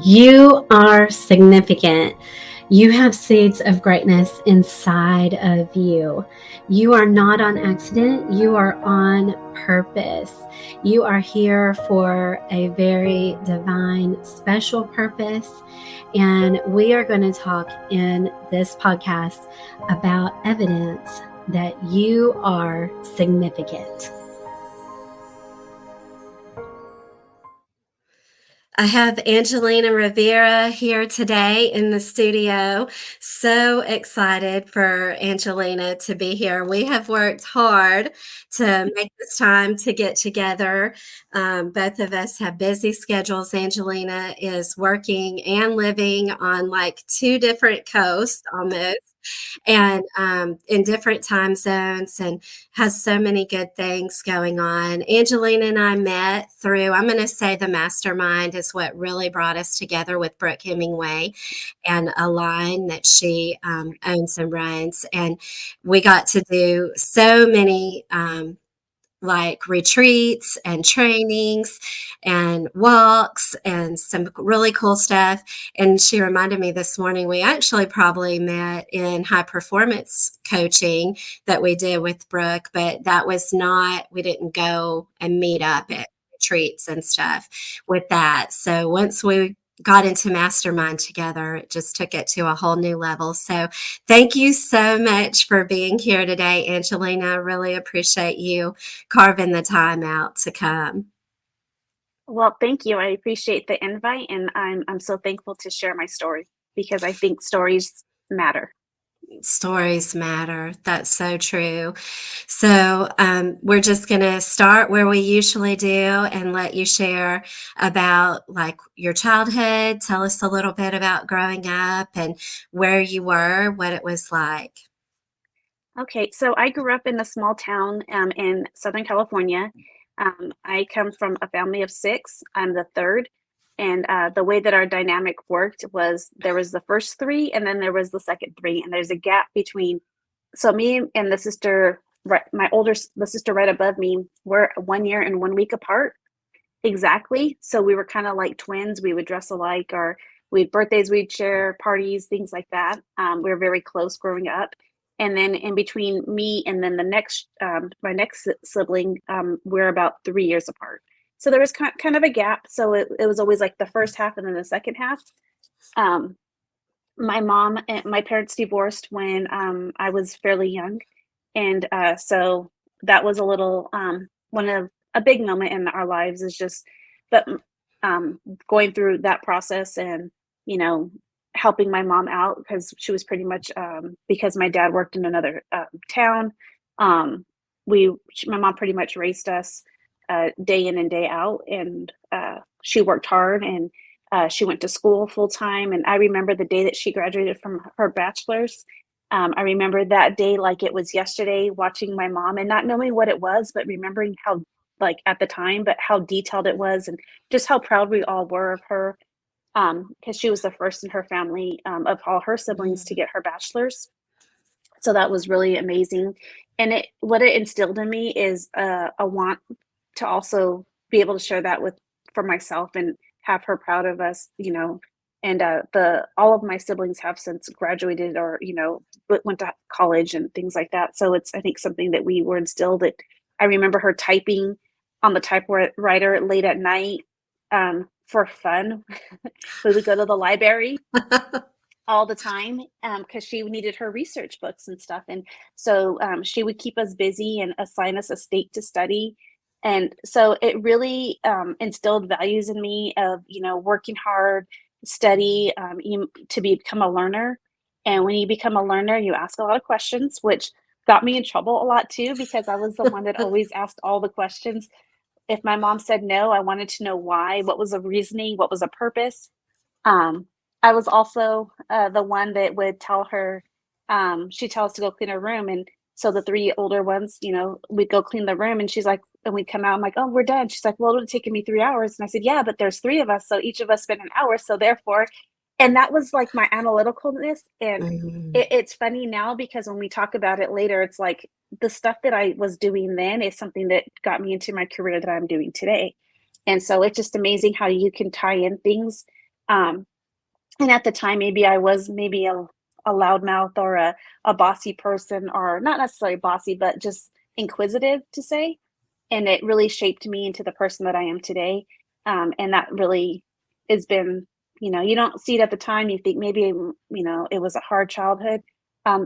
You are significant. You have seeds of greatness inside of you. You are not on accident. You are on purpose. You are here for a very divine, special purpose. And we are going to talk in this podcast about evidence that you are significant. I have Angelina Rivera here today in the studio. So excited for Angelina to be here. We have worked hard to make this time to get together. Both of us have busy schedules. Angelina is working and living on like two different coasts almost and in different time zones and has so many good things going on. Angelina and I met through, I'm going to say the mastermind is what really brought us together with Brooke Hemingway and a line that she owns and runs. And we got to do so many like retreats and trainings and walks and some really cool stuff. And she reminded me this morning, we actually probably met in high performance coaching that we did with Brooke, but that was not, we didn't go and meet up at retreats and stuff with that. So once we got into mastermind together, it just took it to a whole new level. So thank you so much for being here today, Angelina. I really appreciate you carving the time out to come. Well, thank you. I appreciate the invite, and I'm so thankful to share my story because I think stories matter. Stories matter. That's so true. So, we're just going to start where we usually do and let you share about like your childhood. Tell us a little bit about growing up and where you were, what it was like. Okay, so I grew up in a small town in Southern California. I come from a family of six. I'm the third, and the way that our dynamic worked was there was the first three, and then there was the second three, and there's a gap between. So me and the sister, right, the sister right above me, we're 1 year and 1 week apart. Exactly. So we were kind of like twins. We would dress alike, or we had birthdays, we'd share parties, things like that. We were very close growing up. And then in between me and then my next sibling, we're about 3 years apart. So there was kind of a gap. So it was always like the first half and then the second half. Um, my mom and my parents divorced when I was fairly young. And so that was a little one of a big moment in our lives is just but going through that process and you know helping my mom out because she was pretty much because my dad worked in another town. um, my mom pretty much raised us day in and day out, and she worked hard, and she went to school full time. And I remember the day that she graduated from her bachelor's. I remember that day like it was yesterday, watching my mom and not knowing what it was, but remembering how, like at the time, but how detailed it was and just how proud we all were of her. Because she was the first in her family of all her siblings to Mm. get her bachelor's. So that was really amazing. And what it instilled in me is a want to also be able to share that with for myself and have her proud of us, and the all of my siblings have since graduated or went to college and things like that. So it's, I think, something that we were instilled. That I remember her typing on the typewriter late at night for fun. We would go to the library all the time because she needed her research books and stuff. And so she would keep us busy and assign us a state to study. And so it really instilled values in me of, working hard, study, to become a learner. And when you become a learner, you ask a lot of questions, which got me in trouble a lot too, because I was the one that always asked all the questions. If my mom said no, I wanted to know why, what was the reasoning, what was the purpose. um, I was also the one that would tell her, she'd tell us to go clean her room. And so the three older ones, we'd go clean the room. And she's like, and we'd come out, I'm like, oh, we're done. She's like, well, it would have taken me 3 hours. And I said, yeah, but there's three of us. So each of us spent an hour. So therefore, and that was like my analyticalness. And Mhm. it's funny now because when we talk about it later, it's like the stuff that I was doing then is something that got me into my career that I'm doing today. And so it's just amazing how you can tie in things Um, and at the time, maybe I was maybe a loudmouth or a bossy person, or not necessarily bossy, but just inquisitive to say. And it really shaped me into the person that I am today. And that really has been, you don't see it at the time. You think maybe, it was a hard childhood.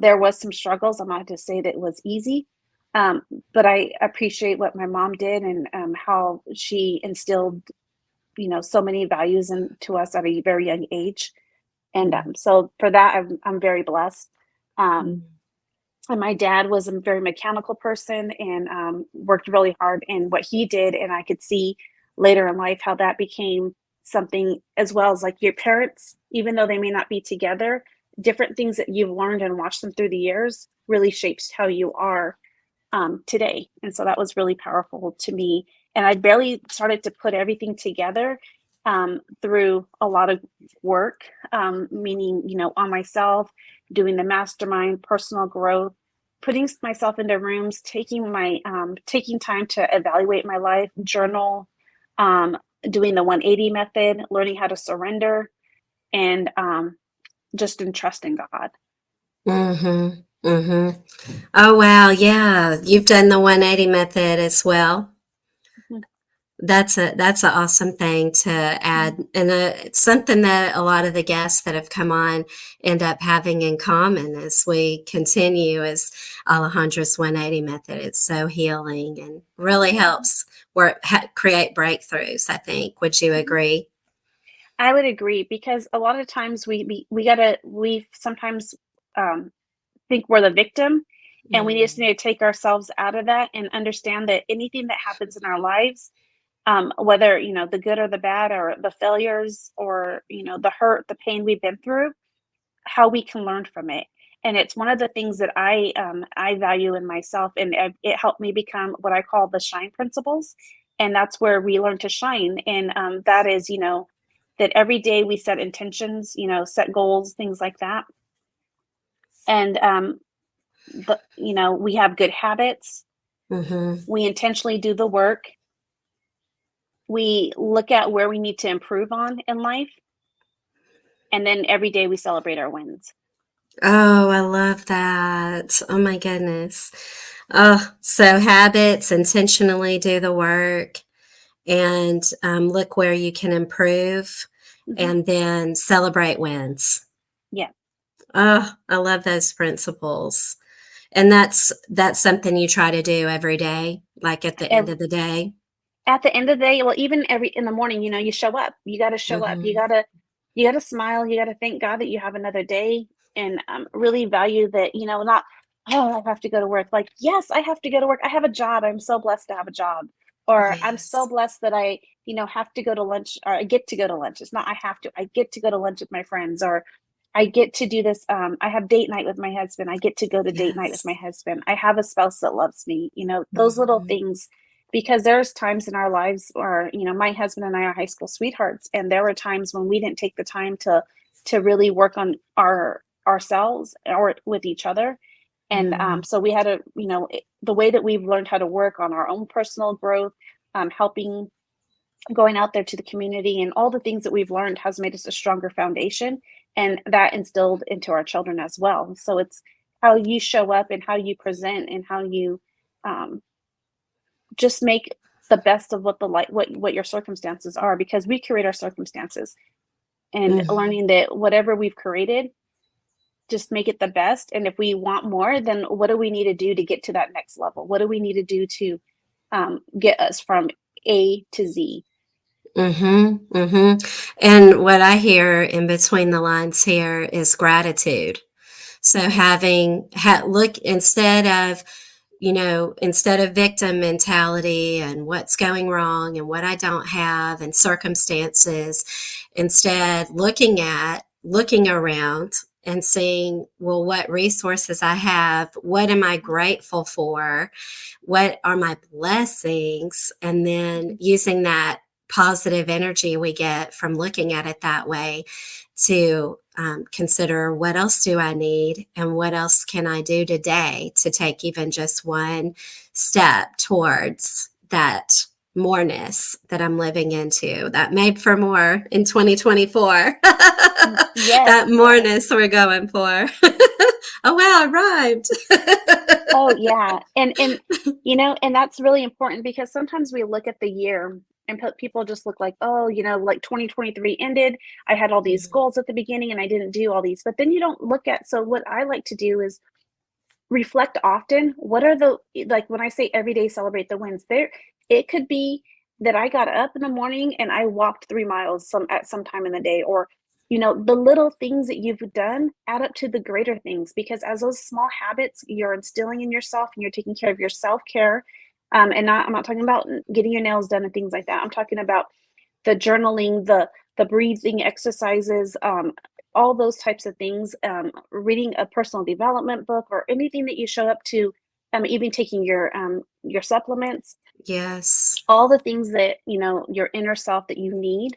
There was some struggles. I'm not to say that it was easy, um, but I appreciate what my mom did, and how she instilled, so many values into us at a very young age. And so for that, I'm very blessed. Um, Mhm. and my dad was a very mechanical person, and worked really hard in what he did. And I could see later in life how that became something, as well as like your parents, even though they may not be together, different things that you've learned and watched them through the years really shapes how you are today. And so that was really powerful to me. And I barely started to put everything together through a lot of work, meaning, on myself, doing the mastermind, personal growth, putting myself into rooms, taking time to evaluate my life, journal, um, doing the 180 method, learning how to surrender, and just in trust in God. Mhm. Mhm. Oh, wow, yeah, you've done the 180 method as well? Mhm. That's an awesome thing to add, and it's something that a lot of the guests that have come on end up having in common as we continue as Alejandra's 180 method. It's so healing and really helps create breakthroughs, I think. Would you Mhm. agree? I would agree, because a lot of times we sometimes um, think we're the victim, and we just Mm, need to take ourselves out of that and understand that anything that happens in our lives, whether the good or the bad, or the failures, or the hurt, the pain we've been through, how we can learn from it. And it's one of the things that I value in myself, and it helped me become what I call the shine principles. And that's where we learn to shine. And that is, that every day we set intentions, set goals, things like that. And we have good habits. mhm. We intentionally do the work. We look at where we need to improve on in life, and then every day we celebrate our wins. Oh, I love that. Oh my goodness. Oh, so habits, intentionally do the work, and look where you can improve, Hmm. and then celebrate wins. Yeah. Oh, I love those principles. And that's something you try to do every day, like at the end of the day. At the end of the day, well, even every in the morning, you show up. You gotta show up. You Mhm. gotta you gotta smile. You gotta thank God that you have another day, and really value that, not, oh, I have to go to work. Like, yes, I have to go to work. I have a job. I'm so blessed to have a job. Or I'm so Yes. blessed that I, have to go to lunch, or I get to go to lunch. It's not I have to. I get to go to lunch with my friends, or I get to do this. I have date night with my husband. I get to go to date night with Yes. my husband. I have a spouse that loves me. Those little Mhm. things, because there's times in our lives where, my husband and I are high school sweethearts, and there were times when we didn't take the time to really work on ourselves or with each other. And Mhm. so we had to, the way that we've learned how to work on our own personal growth, helping, going out there to the community, and all the things that we've learned has made us a stronger foundation, and that instilled into our children as well. So it's how you show up, and how you present, and how you um, just make the best of what your circumstances are, because we create our circumstances. And Mhm. learning that whatever we've created, just make it the best. And if we want more, then what do we need to do to get to that next level? What do we need to do to get us from A to Z? Mhm. Mhm. And what I hear in between the lines here is gratitude. So Mhm. look, instead of victim mentality and what's going wrong and what I don't have and circumstances, instead looking around and seeing, well, what resources I have, what am I grateful for, what are my blessings, and then Mhm. using that positive energy we get from looking at it that way to consider, what else do I need and what else can I do today to take even just one step towards that. moreness that I'm living into, that made for more in 2024. That Yes. moreness we're going for. Oh, wow, I rhymed. Oh, yeah. And and that's really important because sometimes we look at the year and people just look like, "Oh, like 2023 ended. I had all these Mhm, goals at the beginning and I didn't do all these." But then you don't look at so what I like to do is reflect often. What are the like when I say every day celebrate the wins, there it could be that I got up in the morning and I walked 3 miles some time in the day or the little things that you've done add up to the greater things because as those small habits you're instilling in yourself and you're taking care of your self-care and I'm not talking about getting your nails done and things like that. I'm talking about the journaling, the breathing exercises, all those types of things, reading a personal development book or anything that you show up to, even taking your supplements, yes. all the things that your inner self that you need,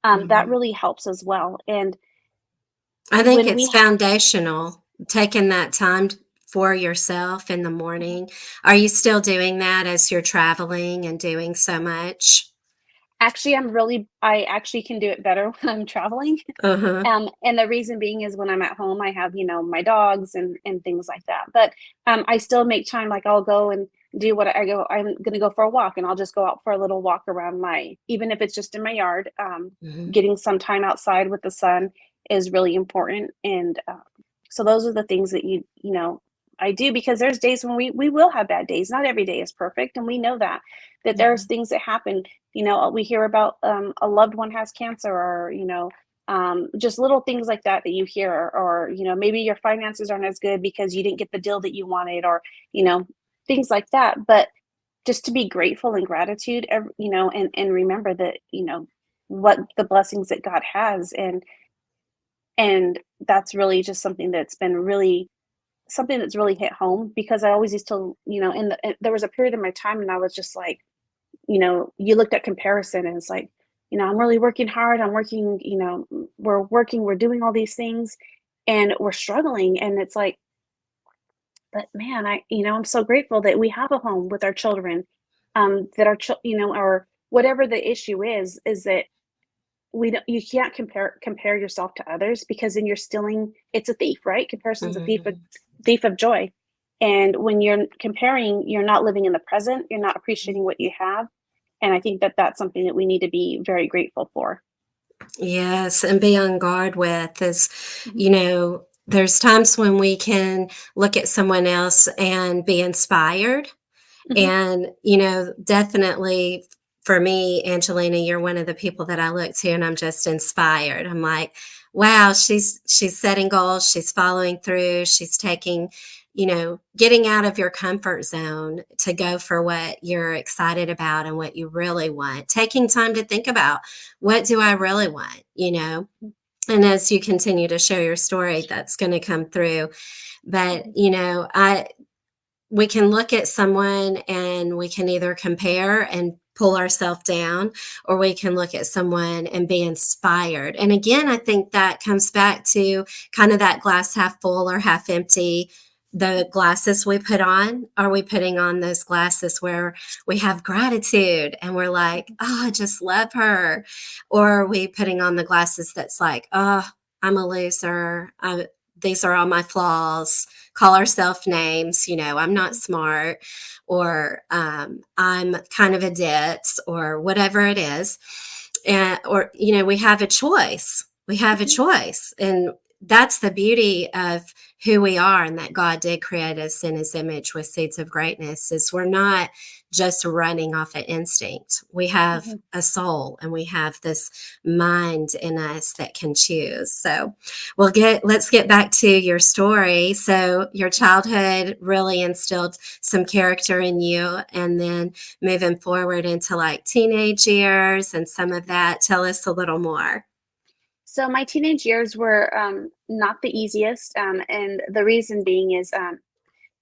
that Mhm. really helps as well. And I think when it's we foundational, taking that time for yourself in the ha- morning. Are you still doing that as you're traveling and doing so much? actually, I actually can do it better when I'm traveling. Uh-huh. And the reason being is when I'm at home, I have, my dogs and things like that. But I still make time, like I'll go and do what I'm gonna go for a walk and I'll just go out for a little walk around even if it's just in my yard. Mhm. Getting some time outside with the sun is really important. And so those are the things that I do because there's days when we will have bad days. Not every day is perfect, and we know that there's Mhm. things that happen. We hear about a loved one has cancer, or just little things like that that you hear, or maybe your finances aren't as good because you didn't get the deal that you wanted, or you know things like that. But just to be grateful and gratitude, and remember that what the blessings that God has, and that's really just something that's really hit home because I always used to, there was a period in my time and I was just like, you looked at comparison and it's like, I'm really working hard. I'm working, we're doing all these things and we're struggling. And it's like, but man, I'm so grateful that we have a home with our children, that or whatever the issue is that you can't compare yourself to others because then you're stealing. It's a thief, right? Comparison's a Mhm. thief of joy. And when you're comparing, you're not living in the present, you're not appreciating what you have. And I think that that's something that we need to be very grateful for. Yes, and be on guard with is, Mhm, there's times when we can look at someone else and be inspired. mhm, And, definitely for me, Angelina, you're one of the people that I look to and I'm just inspired. I'm like, wow, she's setting goals, she's following through, she's taking, getting out of your comfort zone to go for what you're excited about and what you really want. Taking time to think about what do I really want, mhm, and as you continue to share your story, that's going to come through. But, mhm, I we can look at someone and we can either compare and pull ourselves down, or we can look at someone and be inspired. And again, I think that comes back to kind of that glass half full or half empty. The glasses we put on, are we putting on those glasses where we have gratitude and we're like, mhm, oh, I just love her? Or are we putting on the glasses that's like, oh, I'm a loser, these are all my flaws, call ourselves names, I'm not mhm, smart, or I'm kind of a ditz, or whatever it is. And, or, we have a choice. We have a mhm, choice. And that's the beauty of who we are, and that God did create us in his image with seeds of greatness, is we're not just running off of instinct. We have mhm. a soul and we have this mind in us that can choose. So let's get back to your story. So your childhood really instilled some character in you, and then moving forward into like teenage years and some of that. Tell us a little more. So my teenage years were not the easiest, and the reason being is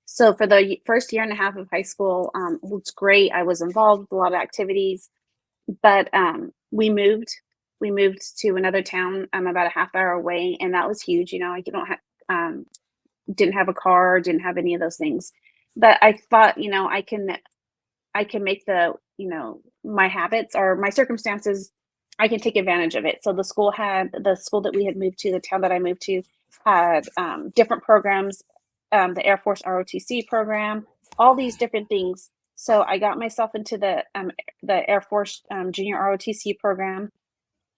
so for the first year and a half of high school, was great. I was involved with a lot of activities, but we moved to another town, about a half hour away, and that was huge. I don't have didn't have a car, didn't have any of those things. But I thought, I can make my habits or my circumstances, I can take advantage of it. So the school that we had moved to, the town that I moved to, had different programs, the Air Force ROTC program, all these different things. So I got myself into the Air Force Junior ROTC program.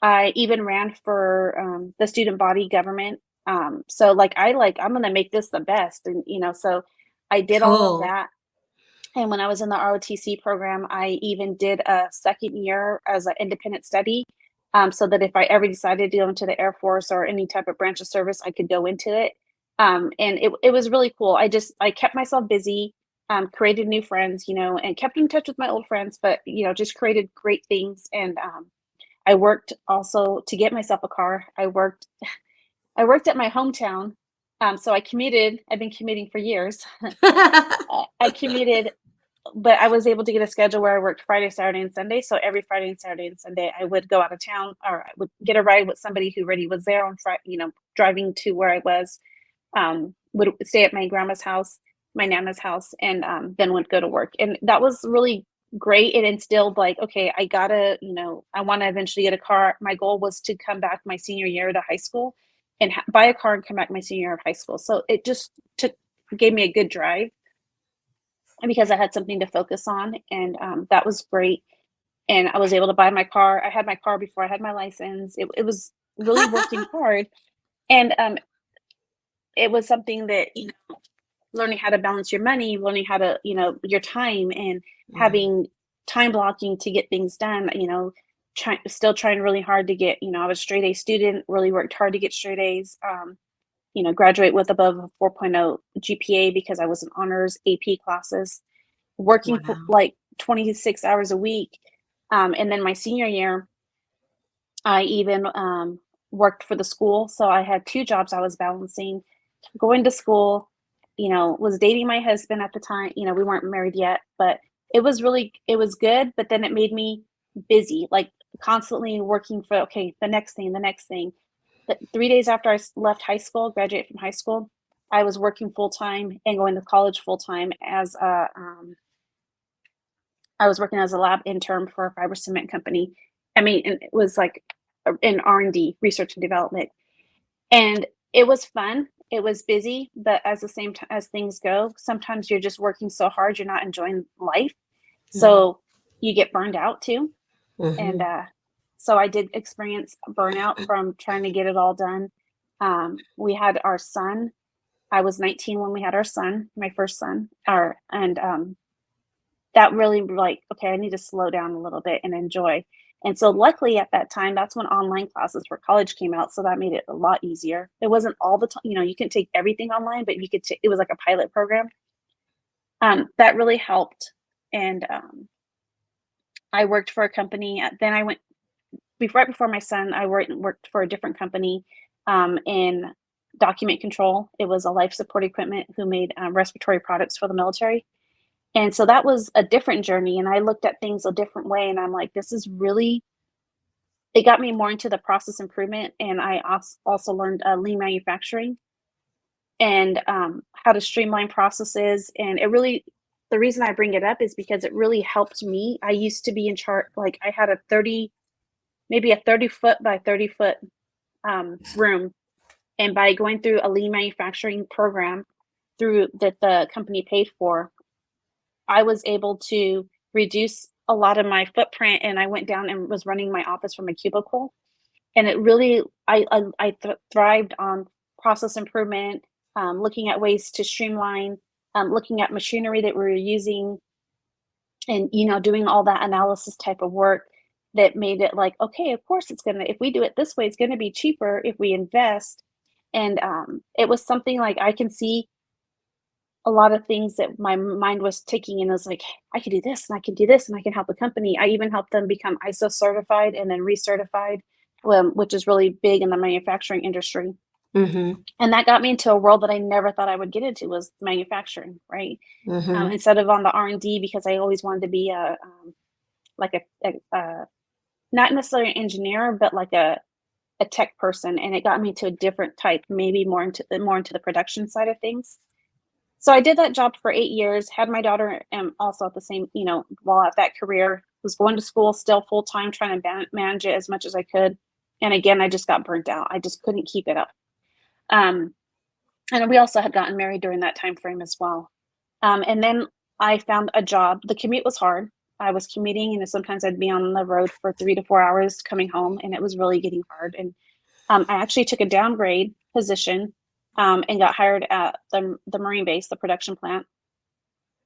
I even ran for the student body government. So I'm gonna make this the best, and so I did all of Cool. that. And when I was in the ROTC program, I even did a second year as an independent study, so that if I ever decided to go into the Air Force or any type of branch of service, I could go into it. And it was really cool. I kept myself busy, created new friends, and kept in touch with my old friends, but just created great things. And I worked also to get myself a car. I worked at my hometown, so I commuted. I've been commuting for years. I commuted, but I was able to get a schedule where I worked Friday, Saturday, and Sunday. So every Friday and Saturday and Sunday, I would go out of town, or I would get a ride with somebody who already was there on Friday, driving to where I was. Would stay at my grandma's house, my nana's house, and then would go to work. And that was really great. It instilled like, okay, I want to eventually get a car. My goal was to come back my senior year to high school and buy a car and come back my senior year of high school. So it just gave me a good drive because I had something to focus on, and that was great. And I was able to buy my car. I had my car before I had my license. It was really working hard, and it was something that learning how to balance your money, learning how to your time, and Right. having time blocking to get things done. Still trying really hard to get. I was a straight A student. Really worked hard to get straight A's. Graduate with above a 4.0 GPA because I was in honors AP classes, working for Wow. like 26 hours a week. And then my senior year, I even worked for the school. So I had two jobs I was balancing, going to school, was dating my husband at the time. We weren't married yet, but it was good. But then it made me busy, like constantly working for, okay, the next thing, the next thing. But 3 days after I left high school, graduated from high school, I was working full time and going to college full time I was working as a lab intern for a fiber cement company. I mean, and it was like in R&D, research and development. And it was fun. It was busy, but as the same time as things go, sometimes you're just working so hard, you're not enjoying life. Mhm. So you get burned out too. And Mhm. so I did experience burnout from trying to get it all done. We had our son. I was 19 when we had our son, my first son. And that really like, okay, I need to slow down a little bit and enjoy. And so luckily at that time, that's when online classes for college came out. So that made it a lot easier. It wasn't all the time, you couldn't take everything online, but it was like a pilot program. That really helped. And I worked for a company. Then I went right before my son, I worked for a different company in document control. It was a life support equipment who made respiratory products for the military. And so that was a different journey. And I looked at things a different way. And I'm like, it got me more into the process improvement. And I also learned lean manufacturing and how to streamline processes. And the reason I bring it up is because it really helped me. I used to be in charge, like I had maybe a 30-foot by 30-foot room. And by going through a lean manufacturing program that the company paid for, I was able to reduce a lot of my footprint, and I went down and was running my office from a cubicle. And it really, thrived on process improvement, looking at ways to streamline, looking at machinery that we were using, and doing all that analysis type of work that made it like, okay, of course if we do it this way, it's gonna be cheaper if we invest. And it was something like I can see a lot of things that my mind was ticking, and I was like, I could do this and I can do this and I can help the company. I even helped them become ISO certified and then recertified, which is really big in the manufacturing industry. Mhm. And that got me into a world that I never thought I would get into was manufacturing, right? Mhm. Instead of on the R&D, because I always wanted to be like a not necessarily an engineer, but like a tech person. And it got me to a different type, maybe more into the production side of things. So I did that job for 8 years, had my daughter also at the same, while at that career. was going to school still full time, trying to manage it as much as I could. And again, I just got burnt out. I just couldn't keep it up. Um, and we also had gotten married during that time frame as well. And then I found a job. The commute was hard. I was commuting, and sometimes I'd be on the road for 3 to 4 hours coming home, and it was really getting hard. And I actually took a downgrade position and got hired at the Marine base, the production plant,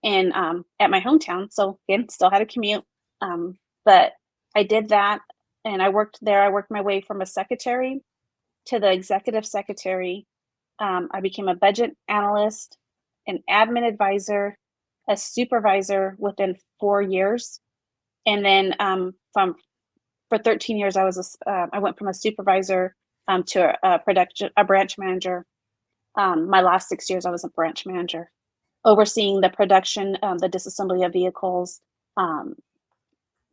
and at my hometown. So again, still had a commute, but I did that, and I worked there. I worked my way from a secretary to the executive secretary. I became a budget analyst, an admin advisor, a supervisor within 4 years, and then from for 13 years, I went from a supervisor to a branch manager. My last 6 years, I was a branch manager, overseeing the production, the disassembly of vehicles. Um,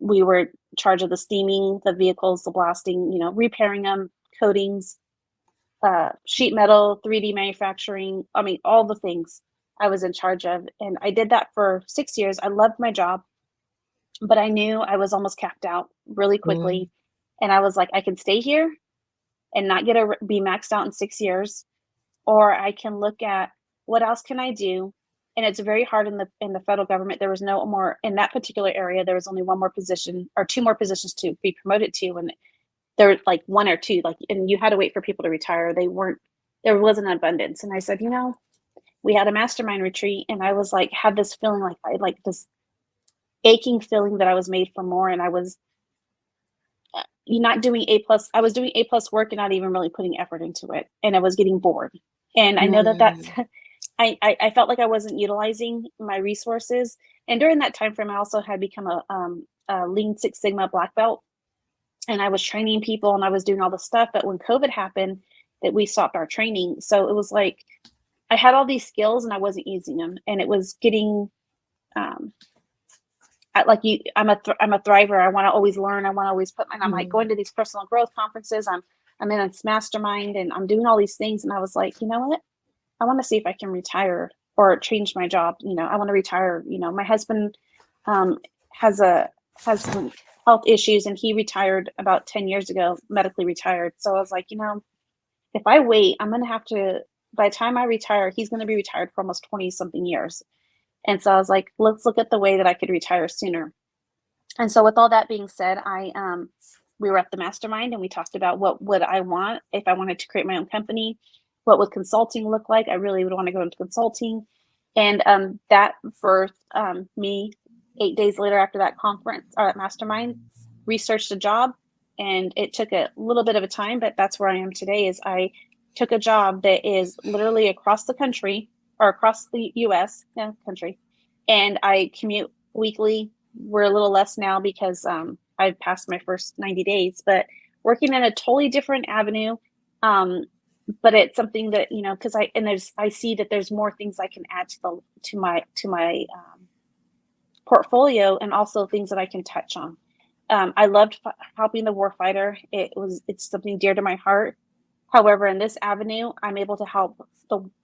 we were in charge of the steaming, the vehicles, the blasting, repairing them, coatings, sheet metal, 3D manufacturing. I mean, all the things I was in charge of. And I did that for 6 years. I loved my job, but I knew I was almost capped out really Mm, quickly. And I was like, I can stay here and not be maxed out in 6 years, or I can look at what else can I do. And it's very hard in the federal government. There was no more in that particular area. There was only one more position or two more positions to be promoted to, and there were like one or two, like, and you had to wait for people to retire. They weren't, there wasn't an abundance. And I said, we had a mastermind retreat, and I was like, had this feeling like I like this aching feeling that I was made for more, and I was not doing A plus. I was doing A plus work and not even really putting effort into it, and I was getting bored. And I know that that's mm, I felt like I wasn't utilizing my resources. And during that time frame, I also had become a Lean Six Sigma black belt, and I was training people and I was doing all the stuff. But when COVID happened, that we stopped our training, so it was like I had all these skills and I wasn't using them, and it was getting um, like you. I'm a thriver. I want to always learn. I want to always I'm like mm, going to these personal growth conferences. I'm in a mastermind and I'm doing all these things, and I was like, you know what? I want to see if I can retire or change my job. I want to retire. My husband um, has some health issues, and he retired about 10 years ago, medically retired. So I was like, if I wait, I'm going to have to, by the time I retire, he's going to be retired for almost 20 something years. And so I was like, let's look at the way that I could retire sooner. And so with all that being said, we were at the mastermind and we talked about what would I want if I wanted to create my own company. What would consulting look like? I really would want to go into consulting. And that birthed me 8 days later after that conference or that mastermind, researched a job. And it took a little bit of a time, but that's where I am today. Is I took a job that is literally across the country or across the US country, and I commute weekly. We're a little less now because I've passed my first 90 days, but working in a totally different avenue. Um, but it's something that, because I see that there's more things I can add to my portfolio, and also things that I can touch on. I loved helping the warfighter. It's something dear to my heart. However, in this avenue, I'm able to help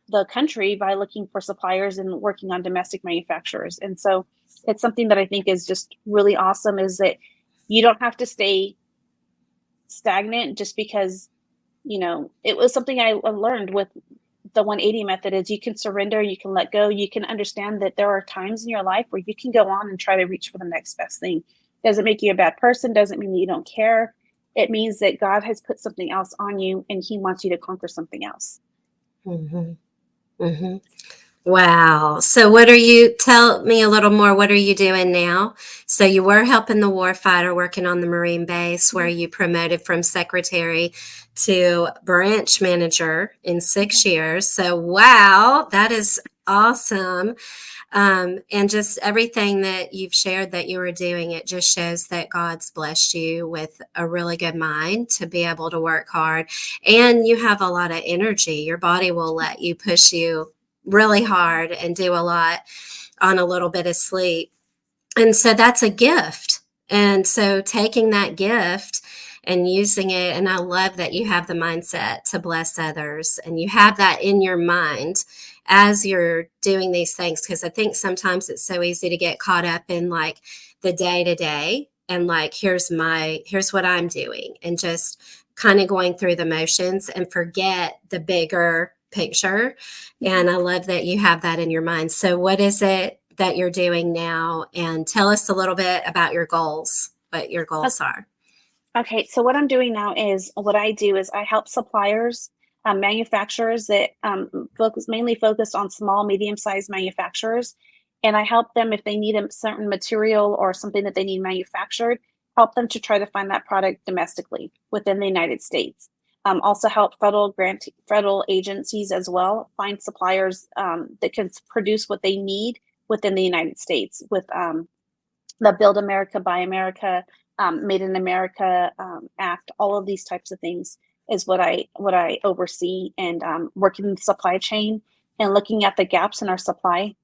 the country by looking for suppliers and working on domestic manufacturers. And so it's something that I think is just really awesome, is that you don't have to stay stagnant just because, it was something I learned with the 180 method. Is you can surrender, you can let go, you can understand that there are times in your life where you can go on and try to reach for the next best thing. Doesn't make you a bad person, doesn't mean that you don't care. It means that God has put something else on you and he wants you to conquer something else. mhm, mhm. Wow. So tell me a little more, what are you doing now? So you were helping the warfighter working on the Marine base where Mhm. you promoted from secretary to branch manager in Mhm. 6 years. So wow, that is awesome. And just everything that you've shared that you were doing, it just shows that God's blessed you with a really good mind to be able to work hard. And you have a lot of energy. Your body will let you push you really hard and do a lot on a little bit of sleep. And so that's a gift. And so taking that gift and using it, and I love that you have the mindset to bless others and you have that in your mind as you're doing these things, because I think sometimes it's so easy to get caught up in like the day to day and like, here's what I'm doing, and just kind of going through the motions and forget the bigger picture. Mhm. And I love that you have that in your mind. So, what is it that you're doing now? And tell us a little bit about your goals, what your goals are. Okay, so what I'm doing now is what I do is I help suppliers, manufacturers that mainly focused on small, medium-sized manufacturers, and I help them if they need a certain material or something that they need manufactured, help them to try to find that product domestically within the United States. Also help federal agencies as well find suppliers that can produce what they need within the United States with the Build America, Buy America, Made in America Act. All of these types of things is what I oversee, and working in the supply chain and looking at the gaps in our supply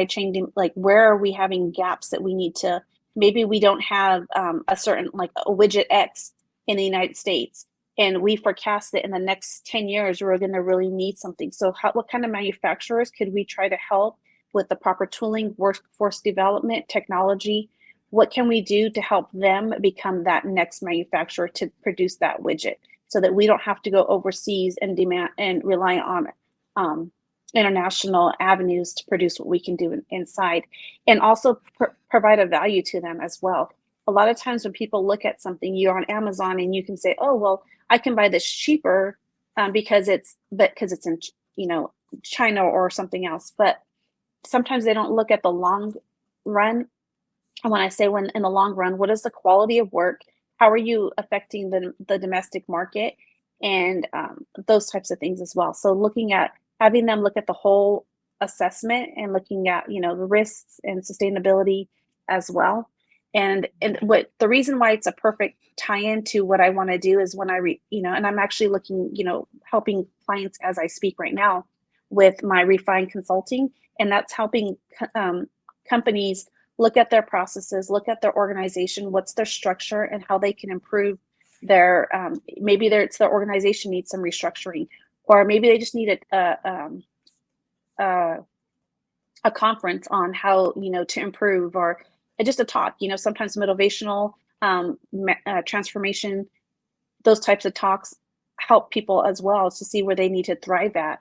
chain. Like, where are we having gaps that we need to? Maybe we don't have a certain, like, a widget X in the United States, and we forecast that in the next 10 years we're going to really need something. So what kind of manufacturers could we try to help with the proper tooling, workforce development, technology? What can we do to help them become that next manufacturer to produce that widget, so that we don't have to go overseas and demand and rely on um, international avenues to produce what we can do inside, and also provide a value to them as well. A lot of times when people look at something, you're on Amazon and you can say, oh, well, I can buy this cheaper because it's in, you know, China or something else. But sometimes they don't look at the long run. And when I say, when in the long run, what is the quality of work? How are you affecting the domestic market? And those types of things as well. So looking at having them look at the whole assessment and looking at, you know, the risks and sustainability as well. And what the reason why it's a perfect tie-in to what I want to do is when and I'm actually looking, helping clients as I speak right now with my refined consulting, and that's helping companies look at their processes, look at their organization, what's their structure, and how they can improve their maybe it's their organization needs some restructuring, or maybe they just need a, a conference on how, to improve, or just a talk. Sometimes motivational transformation, those types of talks help people as well to see where they need to thrive at.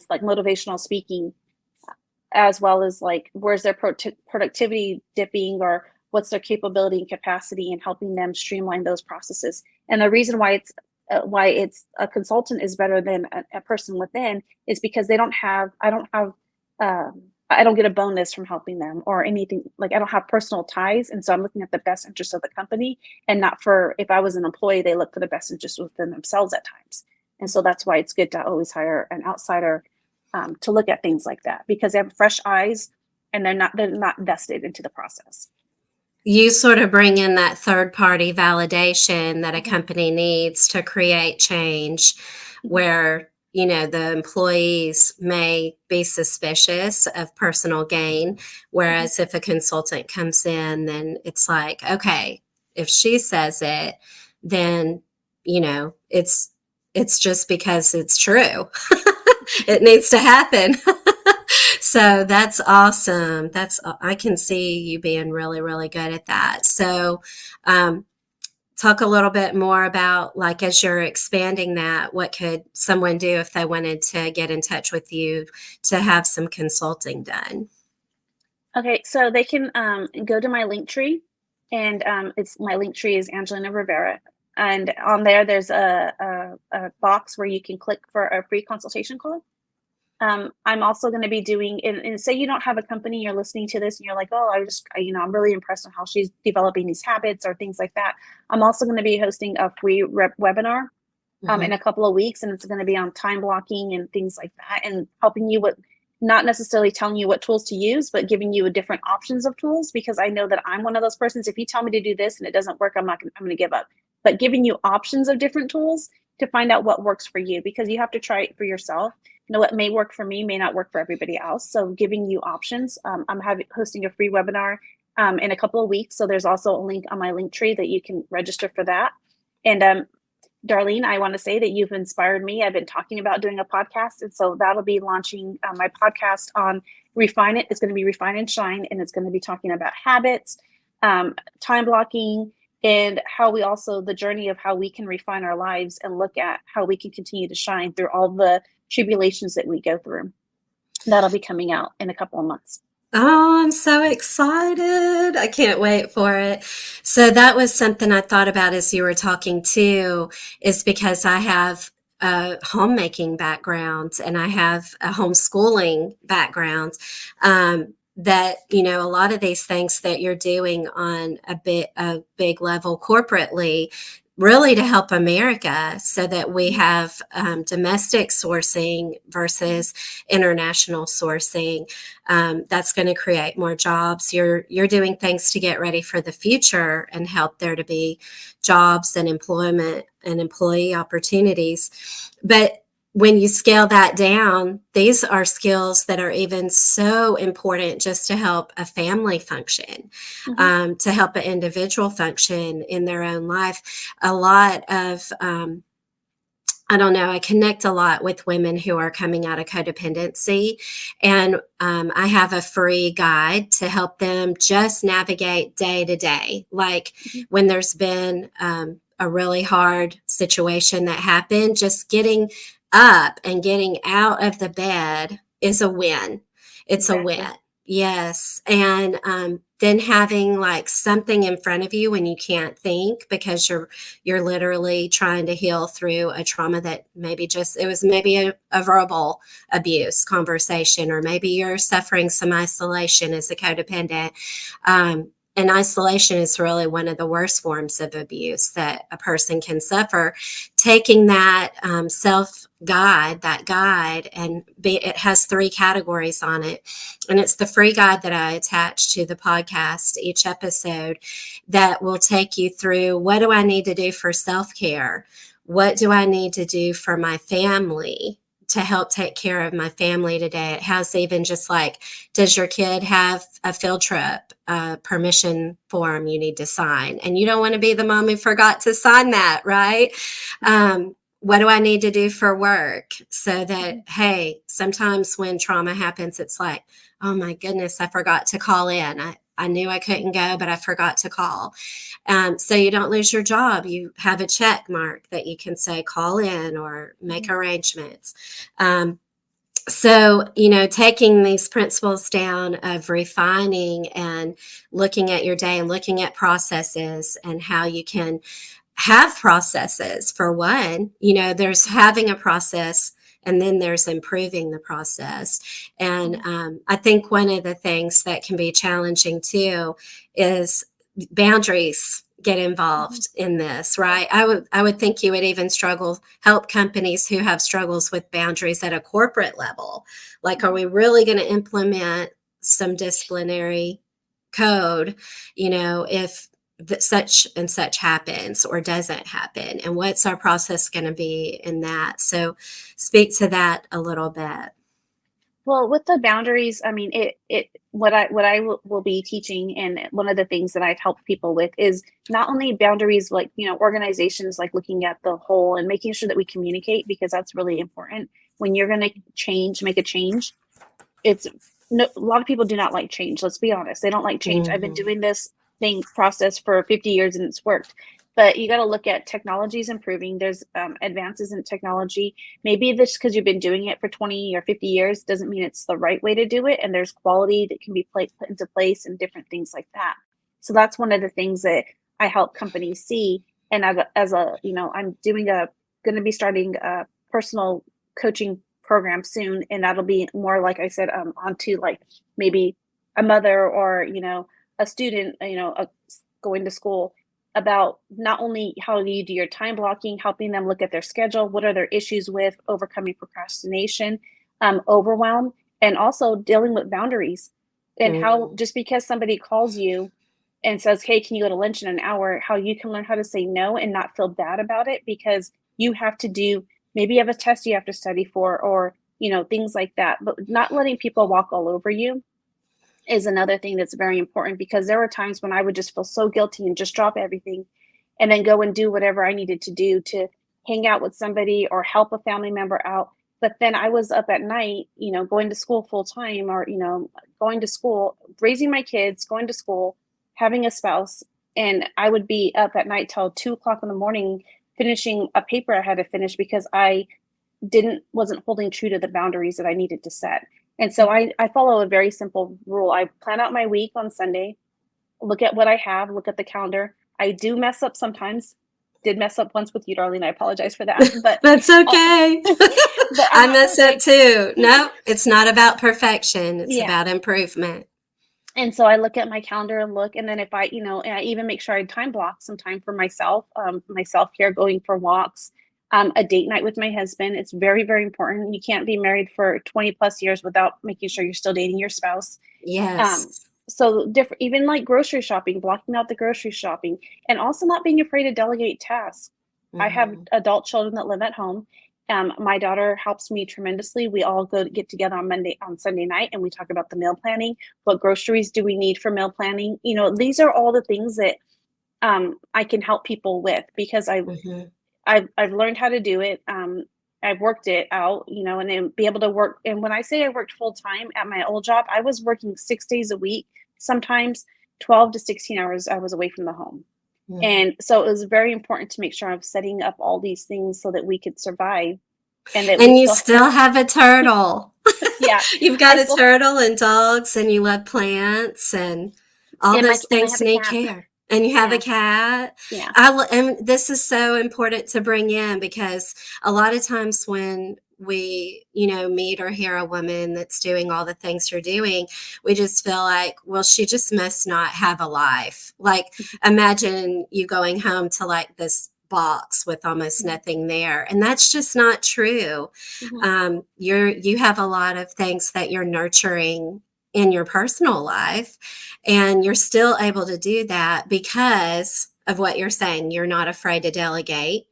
Like motivational speaking, as well as like where's their productivity dipping, or what's their capability and capacity, and helping them streamline those processes. And the reason why it's a consultant is better than a person within is because I don't get a bonus from helping them or anything. Like, I don't have personal ties, and so I'm looking at the best interest of the company, and not for, if I was an employee, they look for the best interest within themselves at times. And so that's why it's good to always hire an outsider to look at things like that, because they have fresh eyes and they're not vested into the process. You sort of bring in that third party validation that a Mhm. company needs to create change, Mhm. where the employees may be suspicious of personal gain, Mhm. whereas if a consultant comes in, then it's like, okay, if she says it, then it's just because it's true. It needs to happen. So that's awesome. I can see you being really, really good at that. So, um, talk a little bit more about, like, as you're expanding that, what could someone do if they wanted to get in touch with you to have some consulting done? Okay, so they can go to my link tree, and it's my link tree is Angelina Rivera, and on there's a box where you can click for a free consultation call. I'm also going to be doing, and say you don't have a company, you're listening to this and you're like, oh, I'm really impressed on how she's developing these habits or things like that. I'm also going to be hosting a free webinar in Mhm. a couple of weeks, and it's going to be on time blocking and things like that, and helping you with, not necessarily telling you what tools to use, but giving you a different options of tools, because I know that I'm one of those persons. If you tell me to do this and it doesn't work, I'm going to give up. But giving you options of different tools to find out what works for you, because you have to try it for yourself. What may work for me may not work for everybody else. So giving you options. I'm hosting a free webinar in a couple of weeks. So there's also a link on my link tree that you can register for that. And Darlene, I want to say that you've inspired me. I've been talking about doing a podcast, and so that'll be launching my podcast on Refine It. It's going to be Refine and Shine, and it's going to be talking about habits, time blocking, and how we also the journey of how we can refine our lives and look at how we can continue to shine through all the tribulations that we go through. That'll be coming out in a couple of months. Oh, I'm so excited. I can't wait for it. So that was something I thought about as you were talking too, is because I have a homemaking background and I have a homeschooling background. That, a lot of these things that you're doing on a big level corporately, really to help America so that we have domestic sourcing versus international sourcing. That's going to create more jobs. You're doing things to get ready for the future and help there to be jobs and employment and employee opportunities. But when you scale that down, these are skills that are even so important just to help a family function, Mm-hmm. to help an individual function in their own life. A lot of I don't know. I connect a lot with women who are coming out of codependency. And I have a free guide to help them just navigate day to day. Like Mm-hmm. when there's been a really hard situation that happened, just getting up and getting out of the bed is a win. It's a win. Exactly. Yes. And then having like something in front of you when you can't think because you're literally trying to heal through a trauma that it was maybe a verbal abuse conversation, or maybe you're suffering some isolation as a codependent. And isolation is really one of the worst forms of abuse that a person can suffer. Taking that that guide, and it has 3 categories on it. And it's the free guide that I attach to the podcast each episode that will take you through, what do I need to do for self-care? What do I need to do for my family to help take care of my family today? It has even just like, does your kid have a field trip permission form you need to sign? And you don't want to be the mom who forgot to sign that, right? What do I need to do for work? So that, hey, sometimes when trauma happens, it's like, oh my goodness, I forgot to call in. I knew I couldn't go, but I forgot to call. So you don't lose your job. You have a check mark that you can say, call in or make arrangements. So, taking these principles down of refining and looking at your day and looking at processes and how you can have processes. For one, there's having a process, and then there's improving the process. And I think one of the things that can be challenging too is boundaries get Mm-hmm. involved in this, right? I would think you would even help companies who have struggles with boundaries at a corporate level. Like, are we really going to implement some disciplinary code, if such and such happens or doesn't happen, and what's our process going to be in that? So speak to that a little bit. Well, with the boundaries, I mean, what I will be teaching, and one of the things that I've helped people with is not only boundaries, like, organizations, like looking at the whole and making sure that we communicate, because that's really important. When you're going to make a change, it's no, a lot of people do not like change. Let's be honest. They don't like change. I've been Mm-hmm. doing this thing process for 50 years and it's worked. But you got to look at technologies improving. There's advances in technology. Maybe this because you've been doing it for 20 or 50 years doesn't mean it's the right way to do it. And there's quality that can be put into place and different things like that. So that's one of the things that I help companies see. And I'm going to be starting a personal coaching program soon, and that'll be more, like I said, onto like maybe a mother or a student, going to school, about not only how do you do your time blocking, helping them look at their schedule, what are their issues with overcoming procrastination, overwhelm, and also dealing with boundaries, and how Mm-hmm. just because somebody calls you and says, hey, can you go to lunch in an hour, how you can learn how to say no and not feel bad about it, because you have to do, maybe you have a test you have to study for, or things like that. But not letting people walk all over you is another thing that's very important, because there were times when I would just feel so guilty and just drop everything and then go and do whatever I needed to do to hang out with somebody or help a family member out. But then I was up at night, going to school full time, or, going to school, raising my kids, going to school, having a spouse. And I would be up at night till 2 o'clock in the morning finishing a paper I had to finish because I wasn't holding true to the boundaries that I needed to set. And so I follow a very simple rule. I plan out my week on Sunday, look at what I have, look at the calendar. I do mess up sometimes. Did mess up once with you, Darlene. I apologize for that. But That's uh, okay. but I'm I not mess up perfect. too. No, it's not about perfection. It's Yeah. about improvement. And so I look at my calendar and look, and then if and I even make sure I time block some time for myself, my self care, going for walks, a date night with my husband. It's very, very important. You can't be married for 20 plus years without making sure you're still dating your spouse. Um, Yes. so different, even like grocery shopping, blocking out the grocery shopping, and also not being afraid to delegate tasks. I have Hmm. adult children that live at home. My daughter helps me tremendously. We all get together on Sunday night, and we talk about the meal planning. What groceries do we need for meal planning? These are all the things that I can help people with because Hmm. I've learned how to do it. I've worked it out, and then be able to work. And when I say I worked full time at my old job, I was working 6 days a week, sometimes 12 to 16 hours I was away from the home. Hmm. And so it was very important to make sure I'm setting up all these things so that we could survive and that we And you still, still have a turtle. yeah, You've I got a still, turtle and dogs, and you love plants, and all those and I things have a need cat. care. And you have a Yeah. cat. Yeah. And this is so important to bring in because a lot of times when we, meet or hear a woman that's doing all the things you're doing, we just feel like, well, she just must not have a life. Like, imagine you going home to like this box with almost Mhm. nothing there. And that's just not true. Mhm. You have a lot of things that you're nurturing in your personal life, and you're still able to do that because of what you're saying. You're not afraid to delegate.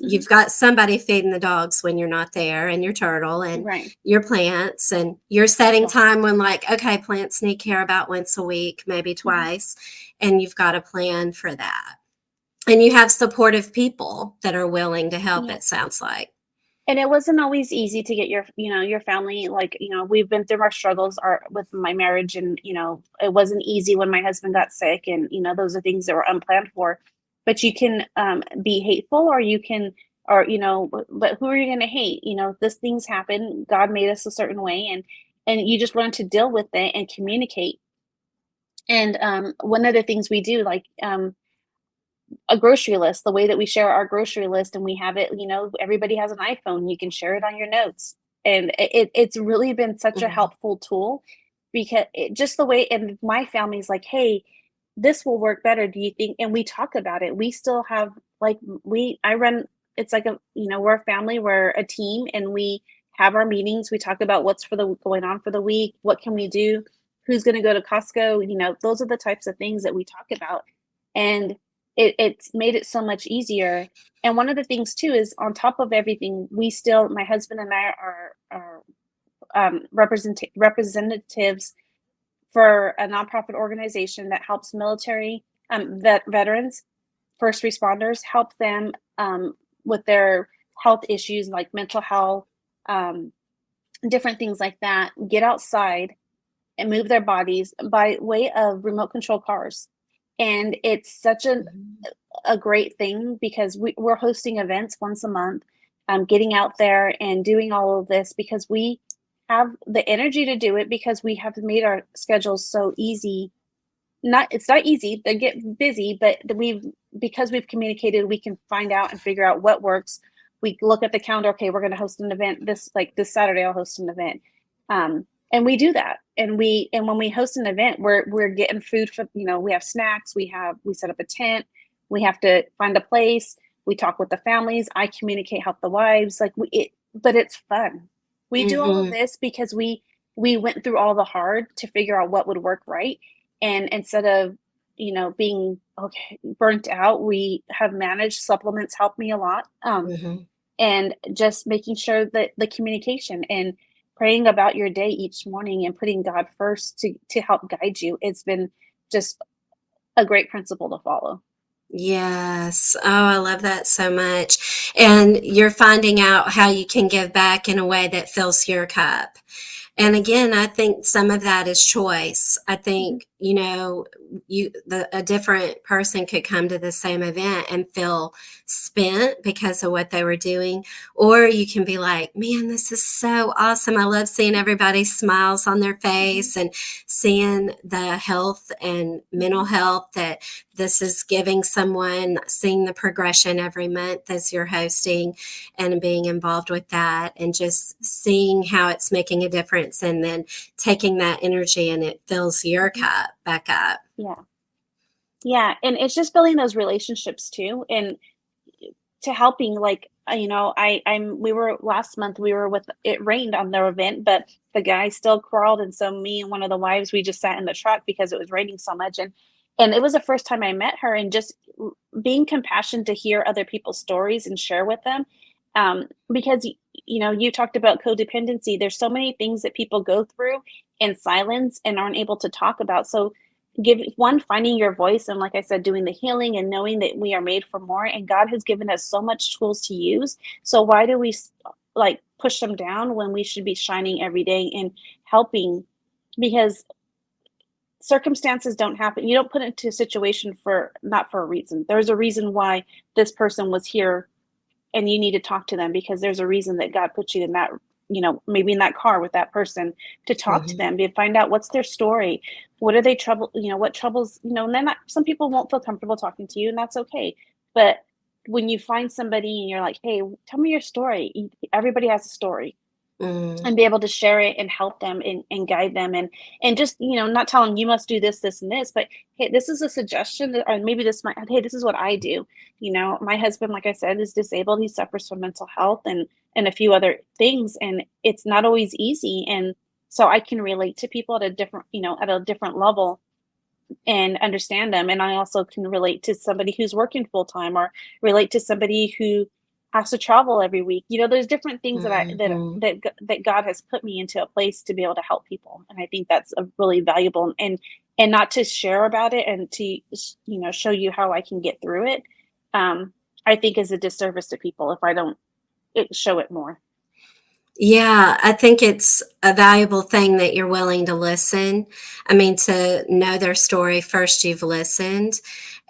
Mhm. You've got somebody feeding the dogs when you're not there, and your turtle and Right. your plants, and you're setting Well, time when, like, okay, plants need care about once a week, maybe mhm. twice, and you've got a plan for that. And you have supportive people that are willing to help, Yeah. it sounds like. And it wasn't always easy to get your family, like, we've been through our struggles with my marriage, and, it wasn't easy when my husband got sick, and, those are things that were unplanned for. But you can be hateful, or you can, or, but who are you going to hate? This things happen. God made us a certain way, and you just learn to deal with it and communicate. And one of the things we do, like, a grocery list, the way that we share our grocery list, and we have it, everybody has an iPhone, you can share it on your notes. And it's really been such a Mhm. helpful tool because just the way, and my family's like, hey, this will work better. Do you think? And we talk about it. We still have, like, I run, it's like we're a family, we're a team, and we have our meetings. We talk about what's going on for the week. What can we do? Who's going to go to Costco? Those are the types of things that we talk about. And it's made it so much easier. And one of the things too is, on top of everything, my husband and I are representatives for a nonprofit organization that helps military veterans, first responders, help them with their health issues like mental health, um, different things like that. Get outside and move their bodies by way of remote control cars. And it's such Mhm. a great thing because we're hosting events once a month, getting out there and doing all of this because we have the energy to do it, because we have made our schedules so easy. It's not easy, they get busy, but because we've communicated, we can find out and figure out what works. We look at the calendar, okay, we're going to host an event this Saturday, I'll host an event. And we do that. And when we host an event, we're getting food for, we have snacks, we set up a tent, we have to find a place, we talk with the families, I communicate, help the wives, but it's fun. We do all of Mhm. this because we went through all the hard to figure out what would work right. And instead of, being okay, burnt out, we have managed supplements, help me a lot. Mhm. And just making sure that the communication and praying about your day each morning and putting God first to help guide you. It's been just a great principle to follow. Yes. Oh, I love that so much. And you're finding out how you can give back in a way that fills your cup. And Yes. again, I think some of that is choice. I Hmm. think, a different person could come to the same event and feel spent because of what they were doing. Or you can be like, man, this is so awesome. I love seeing everybody's smiles on their Hmm. face and seeing the health and mental Hmm. health that this is giving someone, seeing the progression every month as you're hosting and being involved with that and just seeing how it's making a difference and then taking that energy and it fills your Hmm. cup back up. Yeah. Yeah. And it's just building those relationships too. And to helping like I'm we were last month we were with it rained on their event, but the guy still crawled, and so me and one of the wives, we just sat in the truck because it was raining so much. And it was the first time I met her, and just being compassionate to hear other people's stories and share with them. Because you talked about codependency. There's so many things that people go through in silence and aren't able to talk about. So give one, finding your voice, and like I said, doing the healing and knowing that we are made for more, and God has given us so much tools to use. So why do we like push them down when we should be shining every day and helping? Because circumstances don't happen, you don't put it into a situation for not for a reason. There's a reason why this person was here, and you need to talk to them because there's a reason that God put you in that, maybe in that car with that person, to talk to Mhm. them, to find out what's their story. What are they trouble, what troubles, and then some people won't feel comfortable talking to you, and that's okay. But when you find somebody and you're like, hey, tell me your story. Everybody has a story, Mm, and be able to share it and help them and guide them, and just not tell them you must do this and this, but hey, this is a suggestion that, or maybe this might, hey, this is what I do. My husband, like I said, is disabled. He suffers from mental health and a few other things, and it's not always easy. And so I can relate to people at a different level and understand them. And I also can relate to somebody who's working full time, or relate to somebody who has to travel every week. There's different things that I that mhm. that that God has put me into a place to be able to help people, and I think that's a really valuable, and not to share about it and to show you how I can get through it. Um, I think is a disservice to people if I don't show it more. Yeah, I think it's a valuable thing that you're willing to listen. I mean, to know their story, first you've listened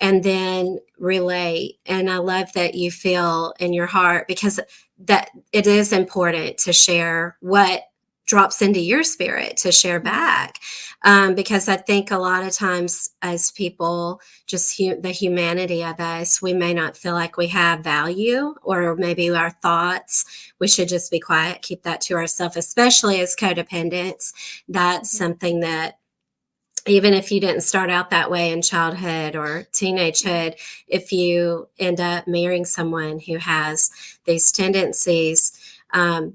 and then relate. And I love that you feel in your heart because that it is important to share what drops into your spirit to share Hmm. back. Because I think a lot of times as people, just the humanity of us, we may not feel like we have value or maybe our thoughts we should just be quiet, keep that to ourselves, especially as codependents. That's Hmm. something that even if you didn't start out that way in childhood or Hmm. teenagehood, if you end up marrying someone who has these tendencies,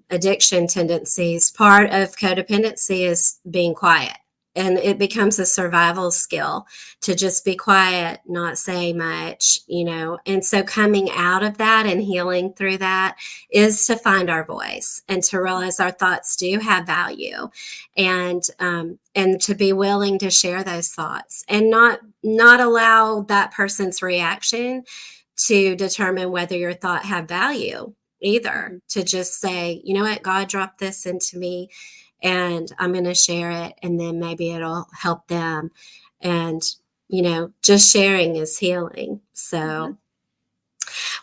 addiction tendencies, part of codependency is being quiet. And it becomes a survival skill to just be quiet, not say much. And so coming out of that and healing through that is to find our voice and to realize our thoughts do have value and to be willing to share those thoughts and not allow that person's reaction to determine whether your thought have value either Hmm. to just say you know what God dropped this into me and I'm going to share it and then maybe it'll help them and just sharing is healing Hmm. so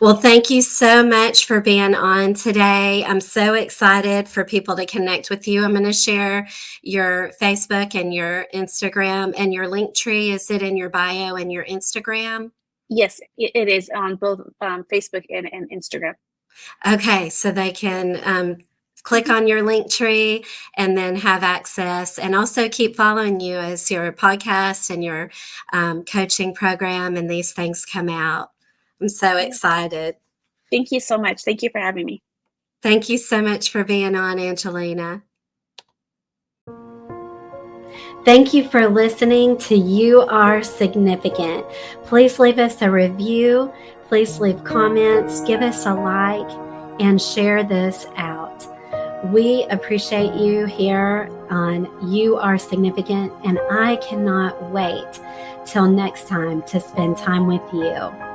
well, thank you so much for being on today. I'm so excited for people to connect with you. I'm going to share your Facebook and your Instagram and your link tree. Is it in your bio and your Instagram? Yes, it is on both Facebook and Instagram. Okay, so they can click Hmm. on your link tree and then have access and also keep following you as your podcast and your coaching program and these things come out. I'm so Yeah. excited. Thank you so much. Thank you for having me. Thank you so much for being on, Angelina. Thank you for listening to You Are Significant. Please leave us a review. Please leave comments, give us a like, and share this out. We appreciate you here on You Are Significant, and I cannot wait till next time to spend time with you.